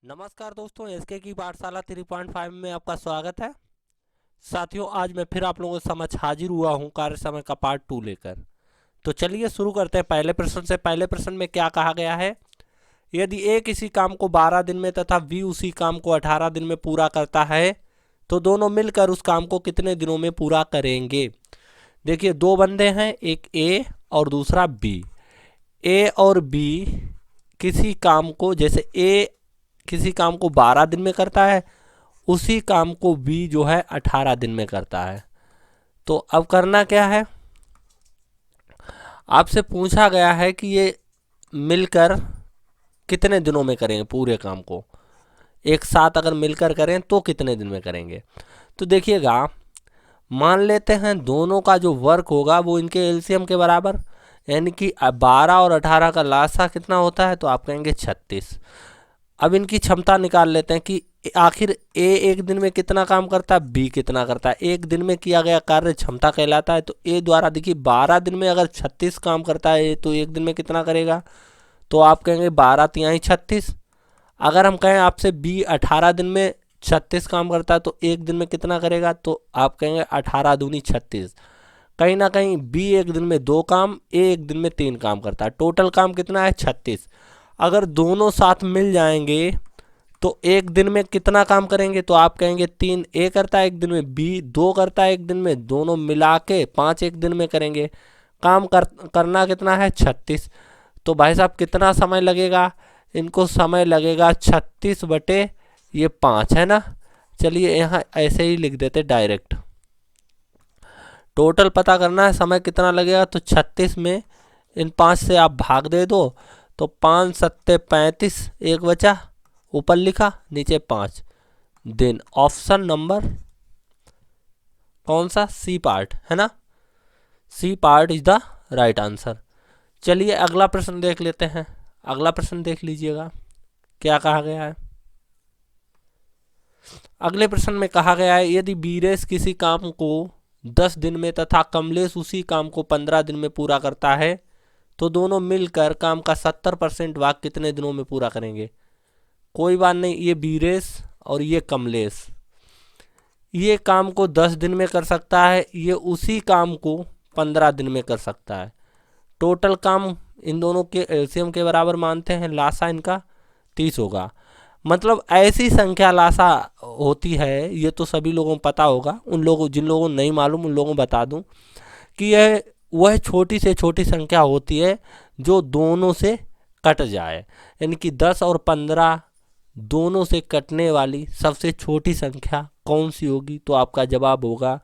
नमस्कार दोस्तों, एसके की पाठशाला 3.5 में आपका स्वागत है। साथियों, आज मैं फिर आप लोगों के समक्ष हाजिर हुआ हूं कार्य समय का पार्ट 2 लेकर। तो चलिए शुरू करते हैं पहले प्रश्न से। पहले प्रश्न में क्या कहा गया है? यदि ए किसी काम को 12 दिन में तथा बी उसी काम को 18 दिन में पूरा करता है तो दोनों मिलकर उस काम को कितने दिनों में पूरा करेंगे? देखिए, दो बंदे हैं, एक ए और दूसरा बी। ए और बी किसी काम को, जैसे ए किसी काम को 12 दिन में करता है, उसी काम को बी जो है 18 दिन में करता है। तो अब करना क्या है? आपसे पूछा गया है कि ये मिलकर कितने दिनों में करेंगे पूरे काम को। एक साथ अगर मिलकर करें तो कितने दिन में करेंगे? तो देखिएगा, मान लेते हैं दोनों का जो वर्क होगा वो इनके एलसीएम के बराबर, यानी कि 12 और 18 का लासा कितना होता है, तो आप कहेंगे 36। अब इनकी क्षमता निकाल लेते हैं कि आखिर ए एक दिन में कितना काम करता है, बी कितना करता है। एक दिन में किया गया कार्य क्षमता कहलाता है। तो ए द्वारा देखिए 12 दिन में अगर 36 काम करता है तो एक दिन में कितना करेगा, तो आप कहेंगे 12 तिहाई 36। अगर हम कहें आपसे बी 18 दिन में 36 काम करता है तो एक दिन में कितना करेगा, तो आप कहेंगे 18 दूनी 36। कहीं ना कहीं बी एक दिन में 2 काम, ए एक दिन में 3 काम करता है। टोटल काम कितना है, 36। अगर दोनों साथ मिल जाएंगे तो एक दिन में कितना काम करेंगे, तो आप कहेंगे 3 ए करता है एक दिन में, बी 2 करता है एक दिन में, दोनों मिला के 5 एक दिन में करेंगे। करना कितना है, 36। तो भाई साहब कितना समय लगेगा इनको? समय लगेगा 36 बटे ये 5, है ना। चलिए यहाँ ऐसे ही लिख देते डायरेक्ट। टोटल पता करना है समय कितना लगेगा, तो 36 में इन 5 से आप भाग दे दो तो 5 सत्ते 35, एक बचा, ऊपर लिखा नीचे 5 दिन। ऑप्शन नंबर कौन सा, सी पार्ट, है ना। C part is the right answer. चलिए अगला प्रश्न देख लेते हैं। अगला प्रश्न देख लीजिएगा क्या कहा गया है। अगले प्रश्न में कहा गया है, यदि बीरेश किसी काम को 10 दिन में तथा कमलेश उसी काम को 15 दिन में पूरा करता है तो दोनों मिलकर काम का 70% भाग कितने दिनों में पूरा करेंगे? कोई बात नहीं, ये बीरेश और ये कमलेश ये काम को 10 दिन में कर सकता है, ये उसी काम को 15 दिन में कर सकता है। टोटल काम इन दोनों के एलसीएम के बराबर मानते हैं, लासा इनका 30 होगा। मतलब ऐसी संख्या लासा होती है, ये तो सभी लोगों को पता होगा। उन लोगों जिन लोगों को नहीं मालूम उन लोगों को बता दूं कि यह वह छोटी से छोटी संख्या होती है जो दोनों से कट जाए, यानी कि 10 और 15 दोनों से कटने वाली सबसे छोटी संख्या कौन सी होगी? तो आपका जवाब होगा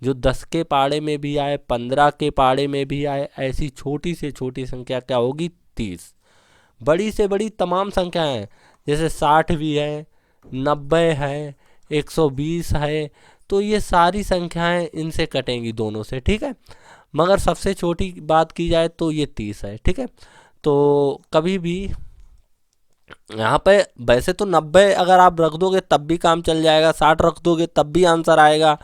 जो 10 के पाड़े में भी आए, 15 के पाड़े में भी आए, ऐसी छोटी से छोटी संख्या क्या होगी, 30। बड़ी से बड़ी तमाम संख्याएं जैसे 60 भी है, 90 है, 120 है, तो ये सारी संख्याएं इनसे कटेंगी दोनों से, ठीक है। मगर सबसे छोटी बात की जाए तो ये 30 है, ठीक है। तो कभी भी यहाँ पे वैसे तो 90 अगर आप रख दोगे तब भी काम चल जाएगा, 60 रख दोगे तब भी आंसर आएगा,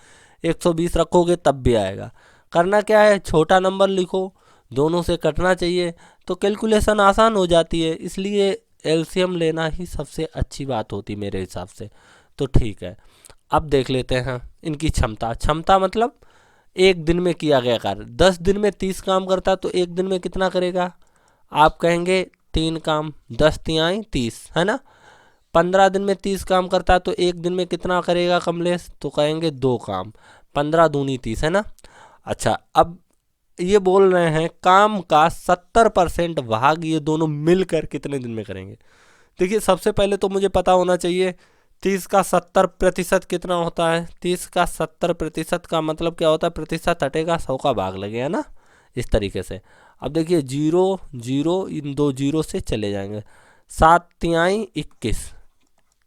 120 रखोगे तब भी आएगा। करना क्या है, छोटा नंबर लिखो, दोनों से कटना चाहिए, तो कैलकुलेशन आसान हो जाती है। इसलिए एलसीएम लेना ही सबसे अच्छी बात होती मेरे हिसाब से। तो ठीक है, अब देख लेते हैं इनकी क्षमता। क्षमता मतलब एक दिन में किया गया कार्य। 10 दिन में 30 काम करता है तो एक दिन में कितना करेगा, आप कहेंगे 3 काम, 10 तिहाई 30, है ना। 15 दिन में 30 काम करता है तो एक दिन में कितना करेगा कमलेश, तो कहेंगे 2 काम, 15 दूनी 30, है ना। अच्छा, अब ये बोल रहे हैं काम का 70% भाग ये दोनों मिलकर कितने दिन में करेंगे। देखिए, सबसे पहले तो मुझे पता होना चाहिए 30 का 70% कितना होता है। 30 का 70% का मतलब क्या होता है, प्रतिशत हटेगा 100 का भाग लगेगा ना, इस तरीके से। अब देखिए 0 0, इन 2 जीरो से चले जाएंगे, 7 तिहाई 21।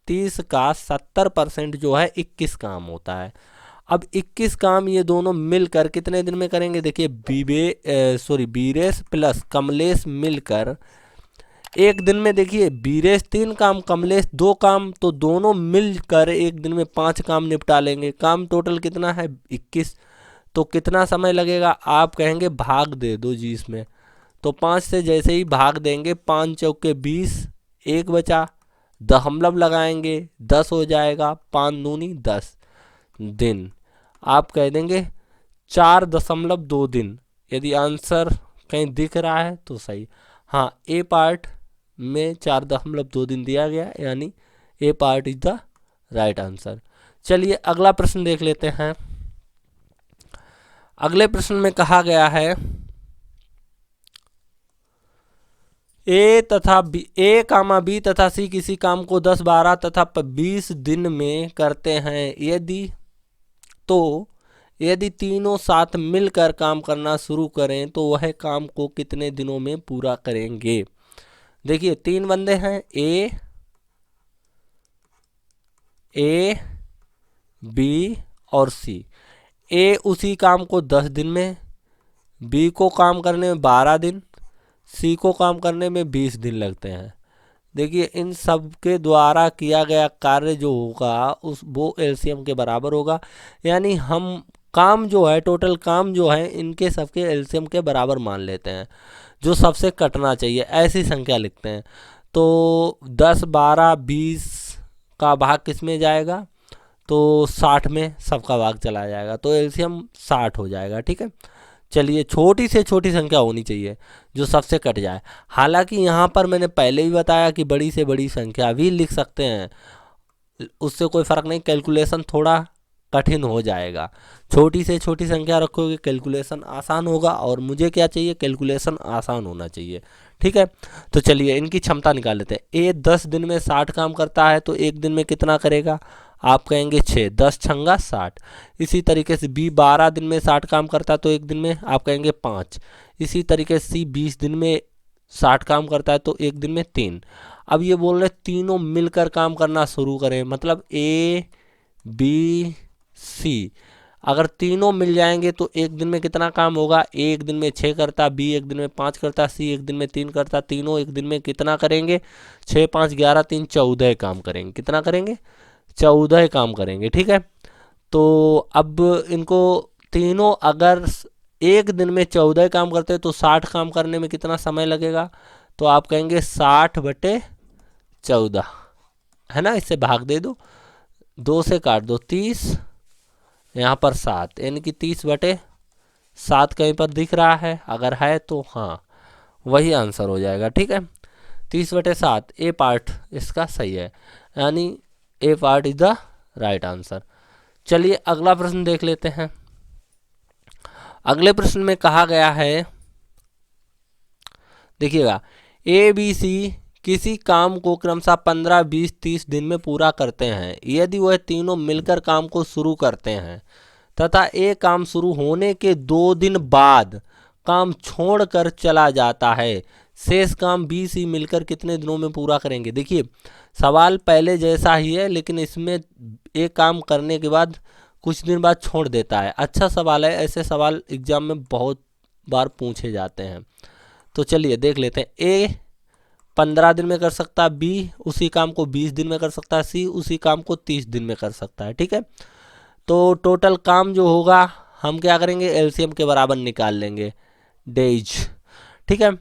30 का 70% जो है 21 काम होता है। अब 21 काम ये दोनों मिलकर कितने दिन में करेंगे? देखिए बीरेश प्लस कमलेश मिलकर एक दिन में, देखिए बीरेश 3 काम, कमलेश 2 काम, तो दोनों मिलकर एक दिन में 5 काम निपटा लेंगे। काम टोटल कितना है, 21। तो कितना समय लगेगा, आप कहेंगे भाग दे दो जी इसमें। तो 5 से जैसे ही भाग देंगे, 5 चौके 20, एक बचा, दशमलव लगाएंगे 10 हो जाएगा, 5 दूनी 10 दिन। आप कह देंगे 4.2 दिन। यदि आंसर कहीं दिख रहा है तो सही। हाँ, ए पार्ट में 4.2 दिन दिया गया, यानी A part is the right answer. चलिए अगला प्रश्न देख लेते हैं। अगले प्रश्न में कहा गया है ए कामा बी तथा सी किसी काम को 10, 12 तथा 20 दिन में करते हैं। यदि तीनों साथ मिलकर काम करना शुरू करें तो वह काम को कितने दिनों में पूरा करेंगे। देखिए 3 बंदे हैं, ए बी और सी। ए उसी काम को 10 दिन में, बी को काम करने में 12 दिन, सी को काम करने में 20 दिन लगते हैं। देखिए इन सब के द्वारा किया गया कार्य जो होगा वो एलसीएम के बराबर होगा, यानी हम काम जो है, टोटल काम जो है, इनके सबके एलसीएम के बराबर मान लेते हैं, जो सबसे कटना चाहिए ऐसी संख्या लिखते हैं। तो 10, 12, 20 का भाग किस में जाएगा, तो 60 में सबका भाग चला जाएगा, तो एलसीएम 60 हो जाएगा। ठीक है, चलिए छोटी से छोटी संख्या होनी चाहिए जो सबसे कट जाए। हालांकि यहाँ पर मैंने पहले भी बताया कि बड़ी से बड़ी संख्या भी लिख सकते हैं, उससे कोई फ़र्क नहीं, कैलकुलेशन थोड़ा कठिन हो जाएगा। छोटी से छोटी संख्या रखोगे कैलकुलेशन आसान होगा, और मुझे क्या चाहिए, कैलकुलेशन आसान होना चाहिए। ठीक है, तो चलिए इनकी क्षमता निकाल लेते हैं। ए 10 दिन में 60 काम करता है तो एक दिन में कितना करेगा, आप कहेंगे 6, 10 छंगा 60। इसी तरीके से बी 12 दिन में 60 काम करता है तो एक दिन में आप कहेंगे 5। इसी तरीके से सी 20 दिन में 60 काम करता है तो एक दिन में 3। अब ये बोल रहे तीनों मिलकर काम करना शुरू करें, मतलब ए बी सी, अगर तीनों मिल जाएंगे तो एक दिन में कितना काम होगा, ए एक दिन में 6 करता, बी एक दिन में 5 करता, सी एक दिन में 3 करता। तीनों एक दिन में कितना करेंगे, 6, 5, 11, 3, 14 काम करेंगे। कितना करेंगे, 14 काम करेंगे। ठीक है, तो अब इनको तीनों अगर एक दिन में 14 काम करते हैं तो 60 काम करने में कितना समय लगेगा, तो आप कहेंगे 60/14 है ना, इससे भाग दे दो, 2 से काट दो, 30, यहाँ पर 7, यानी कि 30/7 कहीं पर दिख रहा है, अगर है तो हाँ वही आंसर हो जाएगा। ठीक है, 30/7 ए पार्ट इसका सही है, यानी A part is the right answer. चलिए अगला प्रश्न देख लेते हैं। अगले प्रश्न में कहा गया है, देखिएगा, ए बी सी किसी काम को क्रमशः 15, 20, 30 दिन में पूरा करते हैं। यदि वह तीनों मिलकर काम को शुरू करते हैं तथा ए काम शुरू होने के 2 दिन बाद काम छोड़कर चला जाता है, शेष काम बी सी मिलकर कितने दिनों में पूरा करेंगे। देखिए सवाल पहले जैसा ही है, लेकिन इसमें एक काम करने के बाद कुछ दिन बाद छोड़ देता है। अच्छा सवाल है, ऐसे सवाल एग्जाम में बहुत बार पूछे जाते हैं। तो चलिए देख लेते हैं। ए 15 दिन में कर सकता है, बी उसी काम को 20 दिन में कर सकता है, सी उसी काम को 30 दिन में कर सकता है। ठीक है, तो टोटल काम जो होगा हम क्या करेंगे, एलसीएम के बराबर निकाल लेंगे, डेज। ठीक है,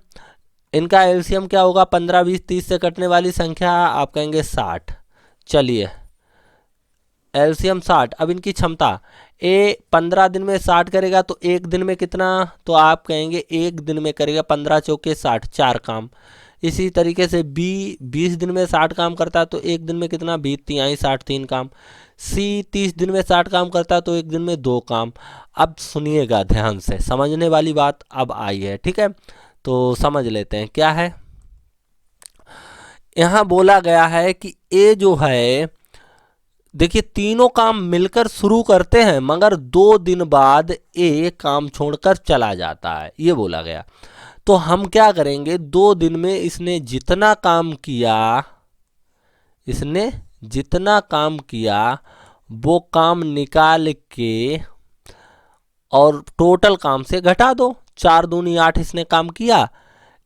इनका एलसीएम क्या होगा, 15, 20, 30 से कटने वाली संख्या आप कहेंगे 60। चलिए एलसीएम 60। अब इनकी क्षमता, ए 15 दिन में 60 करेगा तो एक दिन में कितना, तो आप कहेंगे एक दिन में करेगा 15 चौके 60, 4 काम। इसी तरीके से बी 20 दिन में 60 काम करता है तो एक दिन में कितना, 20 तिहाई 60, 3 काम। सी 30 दिन में 60 काम करता है तो एक दिन में 2 काम। अब सुनिएगा ध्यान से, समझने वाली बात अब आई है। ठीक है, तो समझ लेते हैं क्या है। यहाँ बोला गया है कि ए जो है, देखिए तीनों काम मिलकर शुरू करते हैं मगर 2 दिन बाद ए काम छोड़कर चला जाता है, ये बोला गया। तो हम क्या करेंगे, 2 दिन में इसने जितना काम किया वो काम निकाल के और टोटल काम से घटा दो। 4 दूनी 8 इसने काम किया,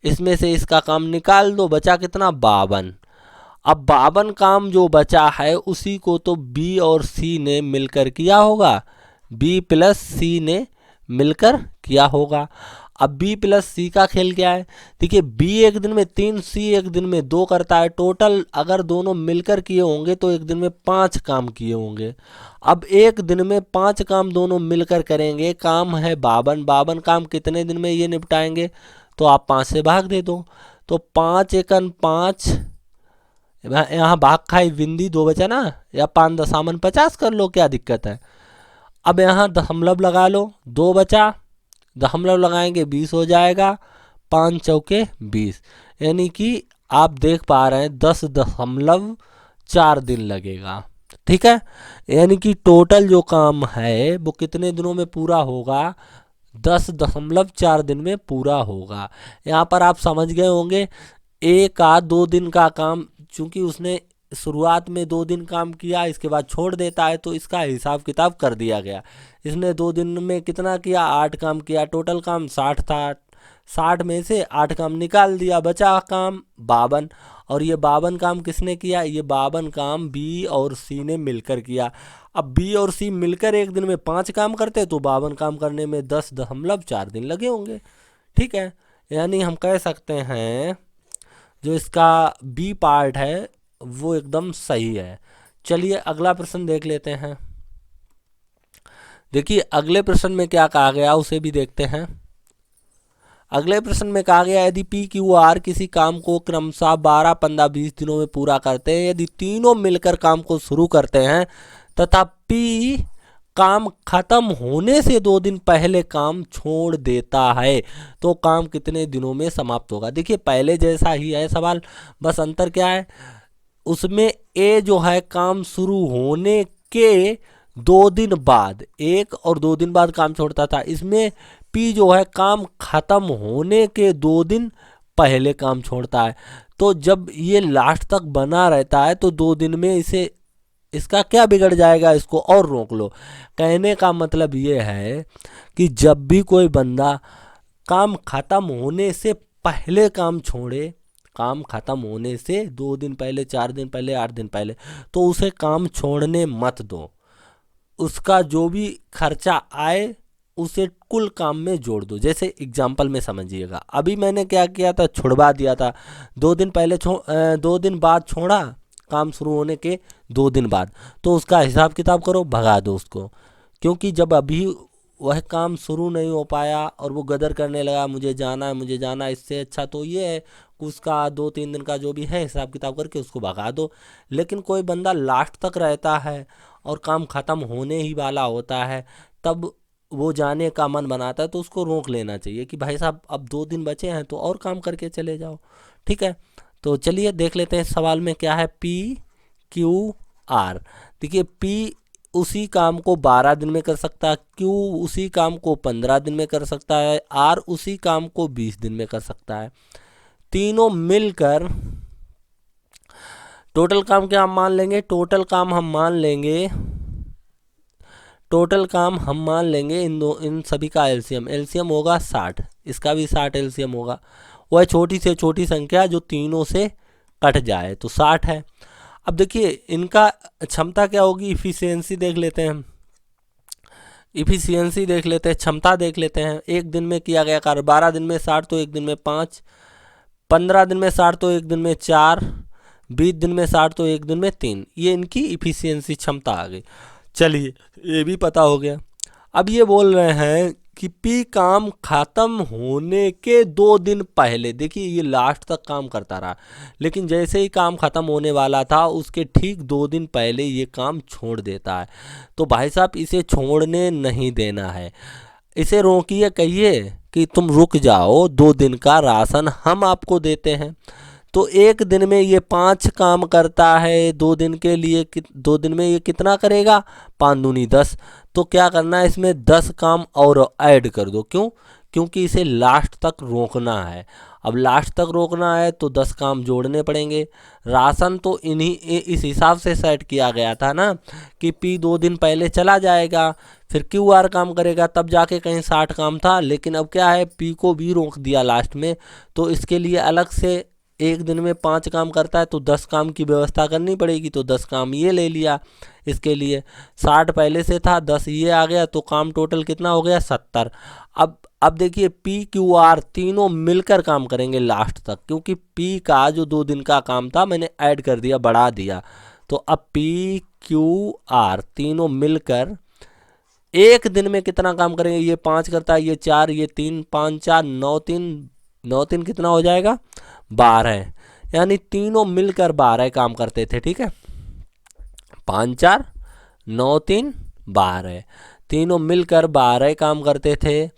इसमें से इसका काम निकाल दो, बचा कितना, 52। अब 52 काम जो बचा है उसी को तो बी और सी ने मिलकर किया होगा, बी प्लस सी ने मिलकर किया होगा। अब बी प्लस सी का खेल क्या है, देखिए बी एक दिन में 3, सी एक दिन में 2 करता है, टोटल अगर दोनों मिलकर किए होंगे तो एक दिन में 5 काम किए होंगे। अब एक दिन में 5 काम दोनों मिलकर करेंगे, काम है 52 काम कितने दिन में ये निपटाएंगे, तो आप 5 से भाग दे दो, तो 5 एकन 5, यहाँ भाग खाई बिंदी 2 बचा ना, या 5 दशामन 50 कर लो, क्या दिक्कत है। अब यहाँ दशमलव लगा लो, 2 बचा, दशमलव लगाएंगे 20 हो जाएगा, 5 चौके 20, यानी कि आप देख पा रहे हैं 10.4 दिन लगेगा। ठीक है, यानी कि टोटल जो काम है वो कितने दिनों में पूरा होगा, 10.4 दिन में पूरा होगा। यहाँ पर आप समझ गए होंगे, एक आध 2 दिन का काम, चूंकि उसने शुरुआत में 2 दिन काम किया इसके बाद छोड़ देता है तो इसका हिसाब किताब कर दिया गया। इसने 2 दिन में कितना किया, 8 काम किया, टोटल काम 60 था, 60 में से 8 काम निकाल दिया, बचा काम 52, और ये 52 काम किसने किया, ये 52 काम बी और सी ने मिलकर किया। अब बी और सी मिलकर एक दिन में 5 काम करते तो 52 काम करने में 10.4 दिन लगे होंगे। ठीक है, यानी हम कह सकते हैं जो इसका बी पार्ट है वो एकदम सही है। चलिए अगला प्रश्न देख लेते हैं। देखिए अगले प्रश्न में क्या कहा गया उसे भी देखते हैं। अगले प्रश्न में कहा गया यदि पी क्यू आर किसी काम को क्रमशः 12, 15, 20 दिनों में पूरा करते हैं, यदि तीनों मिलकर काम को शुरू करते हैं तथा पी काम खत्म होने से 2 दिन पहले काम छोड़ देता है तो काम कितने दिनों में समाप्त होगा। देखिए पहले जैसा ही है सवाल, बस अंतर क्या है, उसमें ए जो है काम शुरू होने के 2 दिन बाद, 1 और 2 दिन बाद काम छोड़ता था, इसमें पी जो है काम खत्म होने के 2 दिन पहले काम छोड़ता है। तो जब ये लास्ट तक बना रहता है तो 2 दिन में इसे इसका क्या बिगड़ जाएगा, इसको और रोक लो। कहने का मतलब ये है कि जब भी कोई बंदा काम खत्म होने से पहले काम छोड़े, काम खत्म होने से 2 दिन पहले, 4 दिन पहले, 8 दिन पहले, तो उसे काम छोड़ने मत दो। उसका जो भी खर्चा आए उसे कुल काम में जोड़ दो। जैसे एग्जाम्पल में समझिएगा, अभी मैंने क्या किया था, छुड़वा दिया था, 2 दिन पहले 2 दिन बाद छोड़ा, काम शुरू होने के 2 दिन बाद, तो उसका हिसाब किताब करो, भगा दो उसको। क्योंकि जब अभी वह काम शुरू नहीं हो पाया और वो गदर करने लगा, मुझे जाना है मुझे जाना है, इससे अच्छा तो ये है कि उसका 2-3 दिन का जो भी है हिसाब किताब करके उसको भगा दो। लेकिन कोई बंदा लास्ट तक रहता है और काम ख़त्म होने ही वाला होता है, तब वो जाने का मन बनाता है, तो उसको रोक लेना चाहिए कि भाई साहब अब 2 दिन बचे हैं तो और काम करके चले जाओ। ठीक है, तो चलिए देख लेते हैं सवाल में क्या है, पी क्यू आर। देखिए पी उसी काम को 12 दिन में कर सकता है, क्यू उसी काम को 15 दिन में कर सकता है, आर उसी काम को 20 दिन में कर सकता है। तीनों मिलकर टोटल काम क्या हम मान लेंगे, टोटल काम हम मान लेंगे, टोटल काम हम मान लेंगे इन सभी का एलसीएम, एलसीएम होगा 60, इसका भी 60 एलसीएम होगा। वह छोटी से छोटी संख्या जो तीनों से कट जाए तो 60 है। अब देखिए इनका क्षमता क्या होगी, इफिशियंसी देख लेते हैं, इफिशियंसी देख लेते हैं, क्षमता देख लेते हैं। एक दिन में किया गया कार्य 12 दिन में 60 तो एक दिन में 5, 15 दिन में 60 तो एक दिन में 4, 20 दिन में 60 तो एक दिन में 3, ये इनकी इफिशियंसी क्षमता आ गई। चलिए ये भी पता हो गया। अब ये बोल रहे हैं कि पी काम खत्म होने के 2 दिन पहले, देखिए ये लास्ट तक काम करता रहा, लेकिन जैसे ही काम खत्म होने वाला था उसके ठीक 2 दिन पहले ये काम छोड़ देता है। तो भाई साहब इसे छोड़ने नहीं देना है, इसे रोकिए, कहिए कि तुम रुक जाओ, 2 दिन का राशन हम आपको देते हैं। तो एक दिन में ये 5 काम करता है, 2 दिन के लिए 2 दिन में ये कितना करेगा, 5 दूनी 10, तो क्या करना है इसमें 10 काम और ऐड कर दो। क्यों, क्योंकि इसे लास्ट तक रोकना है। अब लास्ट तक रोकना है तो 10 काम जोड़ने पड़ेंगे। राशन तो इन्हीं इस हिसाब से सेट किया गया था ना कि पी 2 दिन पहले चला जाएगा, फिर क्यू आर काम करेगा, तब जाके कहीं 60 काम था। लेकिन अब क्या है, पी को भी रोक दिया लास्ट में, तो इसके लिए अलग से एक दिन में 5 काम करता है तो 10 काम की व्यवस्था करनी पड़ेगी, तो 10 काम ये ले लिया इसके लिए। 60 पहले से था, 10 ये आ गया, तो काम टोटल कितना हो गया 70। अब देखिए पी क्यू आर तीनों मिलकर काम करेंगे लास्ट तक, क्योंकि पी का जो 2 दिन का काम था मैंने ऐड कर दिया, बढ़ा दिया। तो अब पी क्यू आर तीनों मिलकर एक दिन में कितना काम करेंगे, ये 5 करता है, ये 4, ये 3, 5 4 9 3, 9 3 कितना हो जाएगा 12, यानी तीनों मिलकर 12 काम करते थे। ठीक है, 5 4 9 3 12, तीनों मिलकर 12 काम करते थे।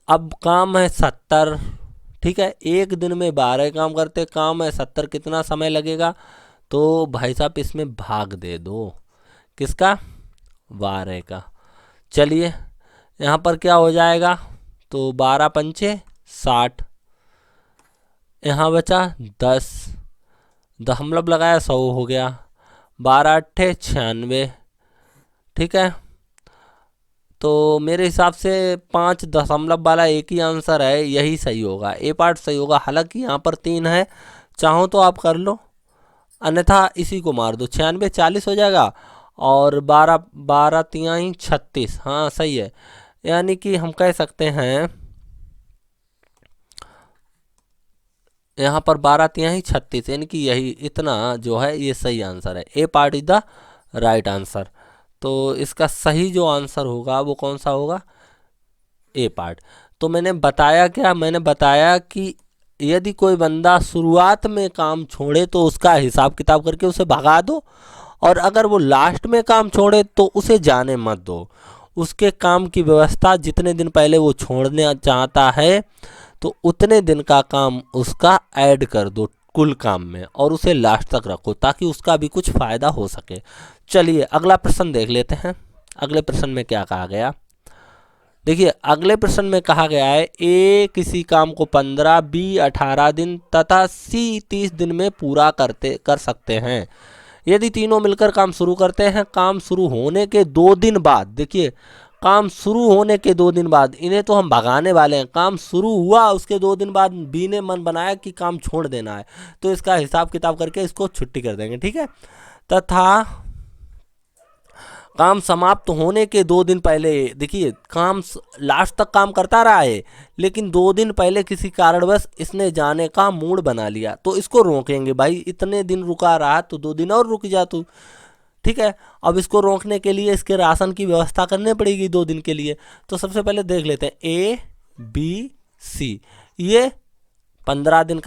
अब काम है 70। ठीक है, एक दिन में 12 काम करते, काम है 70, कितना समय लगेगा, तो भाई साहब इसमें भाग दे दो, किसका 12 का। चलिए यहाँ पर क्या हो जाएगा, तो 12 पंचे 60, यहाँ बचा 10, दशमलव लगाया 100 हो गया, 12 अट्ठे 96। ठीक है, तो मेरे हिसाब से 5 दशमलव वाला एक ही आंसर है, यही सही होगा, ए पार्ट सही होगा। हालांकि यहाँ पर 3 है, चाहो तो आप कर लो, अन्यथा इसी को मार दो, 96 40 हो जाएगा, और 12 12 तिहाई 36, हाँ सही है। यानी कि हम कह सकते हैं यहाँ पर 12 तिहाई 36, यानी कि यही इतना जो है ये सही आंसर है, A part is the right answer. तो इसका सही जो आंसर होगा वो कौन सा होगा, ए पार्ट। तो मैंने बताया क्या, मैंने बताया कि यदि कोई बंदा शुरुआत में काम छोड़े तो उसका हिसाब किताब करके उसे भगा दो, और अगर वो लास्ट में काम छोड़े तो उसे जाने मत दो। उसके काम की व्यवस्था जितने दिन पहले वो छोड़ना चाहता है तो उतने दिन का काम उसका ऐड कर दो कुल काम में, और उसे लास्ट तक रखो ताकि उसका भी कुछ फ़ायदा हो सके। चलिए अगला प्रश्न देख लेते हैं। अगले प्रश्न में क्या कहा गया, देखिए अगले प्रश्न में कहा गया है ए किसी काम को 15, बी 18 दिन तथा सी 30 दिन में पूरा कर सकते हैं। यदि तीनों मिलकर काम शुरू करते हैं, काम शुरू होने के 2 दिन बाद, देखिए काम शुरू होने के 2 दिन बाद, इन्हें तो हम भगाने वाले हैं, काम शुरू हुआ उसके 2 दिन बाद बी ने मन बनाया कि काम छोड़ देना है, तो इसका हिसाब किताब करके इसको छुट्टी कर देंगे। ठीक है, तथा काम समाप्त होने के 2 दिन पहले, देखिए काम लास्ट तक काम करता रहा है, लेकिन 2 दिन पहले किसी कारणवश इसने जाने का मूड बना लिया, तो इसको रोकेंगे, भाई इतने दिन रुका रहा तो 2 दिन और रुक जा तू। ठीक है, अब इसको रोकने के लिए इसके राशन की व्यवस्था करनी पड़ेगी 2 दिन के लिए। तो सबसे पहले देख लेते हैं ए बी सी, ये 15 दिन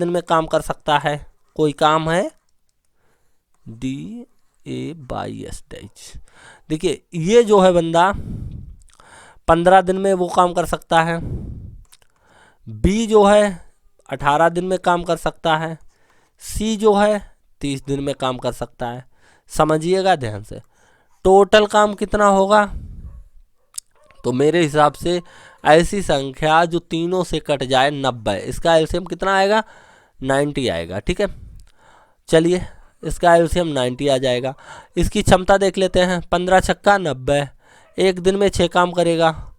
में काम कर सकता है। कोई काम है डी ए बाई एस डैच, देखिए ये जो है बंदा 15 दिन में वो काम कर सकता है। बी जो है 18 दिन में काम कर सकता है। सी जो है 30 दिन में काम कर सकता है। समझिएगा ध्यान से, टोटल काम कितना होगा, तो मेरे हिसाब से ऐसी संख्या जो तीनों से कट जाए 90, इसका एलसीएम कितना आएगा 90 आएगा। ठीक है, चलिए इसका एलसीएम 90 आ जाएगा। इसकी क्षमता देख लेते हैं, 15 छक्का 90, एक दिन में 6 काम करेगा।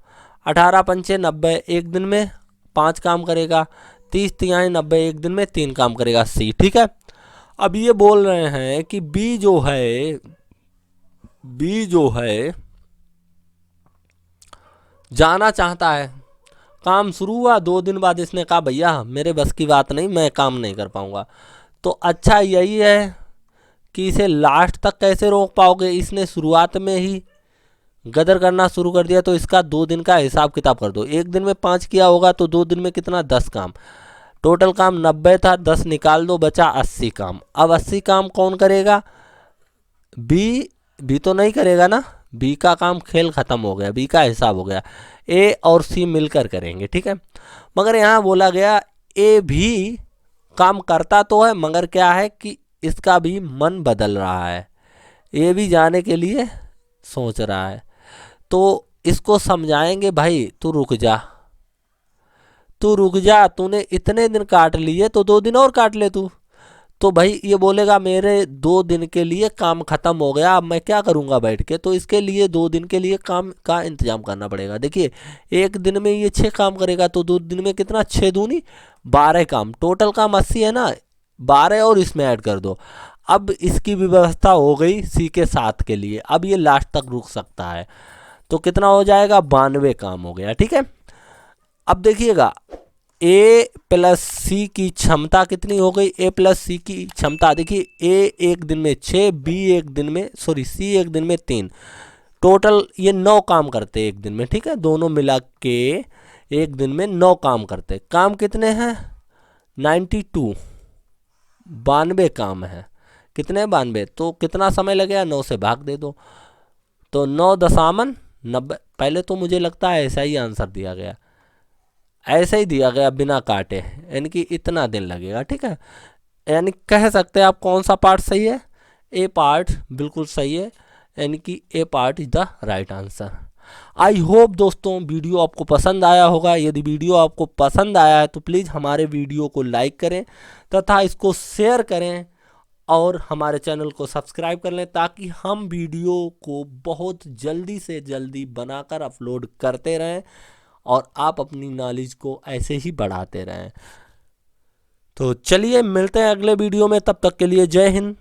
18 पंचे 90, एक दिन में 5 काम करेगा। 30 तिहाई 90, एक दिन में 3 काम करेगा सी। ठीक है, अब ये बोल रहे हैं कि बी जो है जाना चाहता है, काम शुरू हुआ 2 दिन बाद इसने कहा भैया मेरे बस की बात नहीं, मैं काम नहीं कर पाऊंगा। तो अच्छा यही है कि इसे लास्ट तक कैसे रोक पाओगे, इसने शुरुआत में ही गदर करना शुरू कर दिया, तो इसका 2 दिन का हिसाब किताब कर दो। एक दिन में 5 किया होगा तो 2 दिन में कितना 10 काम, टोटल काम 90 था, 10 निकाल दो बचा 80 काम। अब 80 काम कौन करेगा, बी तो नहीं करेगा ना, बी का काम खेल खत्म हो गया, बी का हिसाब हो गया, ए और सी मिलकर करेंगे। ठीक है, मगर यहाँ बोला गया ए भी काम करता तो है, मगर क्या है कि इसका भी मन बदल रहा है, ए भी जाने के लिए सोच रहा है। तो इसको समझाएंगे भाई तू रुक जा, तूने इतने दिन काट लिए तो 2 दिन और काट ले तू। तो भाई ये बोलेगा मेरे 2 दिन के लिए काम खत्म हो गया, अब मैं क्या करूँगा बैठ के। तो इसके लिए 2 दिन के लिए काम का इंतजाम करना पड़ेगा। देखिए एक दिन में ये 6 काम करेगा, तो 2 दिन में कितना, 6 दूनी 12 काम, टोटल काम 80 है ना, 12 और इसमें ऐड कर दो। अब इसकी भी व्यवस्था हो गई सी के 7 के लिए, अब ये लास्ट तक रुक सकता है। तो कितना हो जाएगा, 92 काम हो गया। ठीक है, अब देखिएगा ए प्लस सी की क्षमता कितनी हो गई, ए प्लस सी की क्षमता देखिए, ए एक दिन में 6, बी एक दिन में, सॉरी सी एक दिन में 3, टोटल ये 9 काम करते एक दिन में। ठीक है, दोनों मिला के एक दिन में 9 काम करते। काम कितने हैं, 92, 92 काम है। कितने, 92, तो कितना समय लगेगा, 9 से भाग दे दो, तो 9 दशामन 90। पहले तो मुझे लगता है ऐसा ही आंसर दिया गया, ऐसे ही दिया गया बिना काटे, यानी कि इतना दिन लगेगा। ठीक है, यानी कह सकते हैं आप कौन सा पार्ट सही है, ए पार्ट बिल्कुल सही है, यानी कि A part is the right answer. I hope दोस्तों वीडियो आपको पसंद आया होगा। यदि वीडियो आपको पसंद आया है तो प्लीज़ हमारे वीडियो को लाइक करें तथा इसको शेयर करें और हमारे चैनल को सब्सक्राइब कर लें, ताकि हम वीडियो को बहुत जल्दी से जल्दी बनाकर अपलोड करते रहें और आप अपनी नॉलेज को ऐसे ही बढ़ाते रहें। तो चलिए मिलते हैं अगले वीडियो में, तब तक के लिए जय हिंद,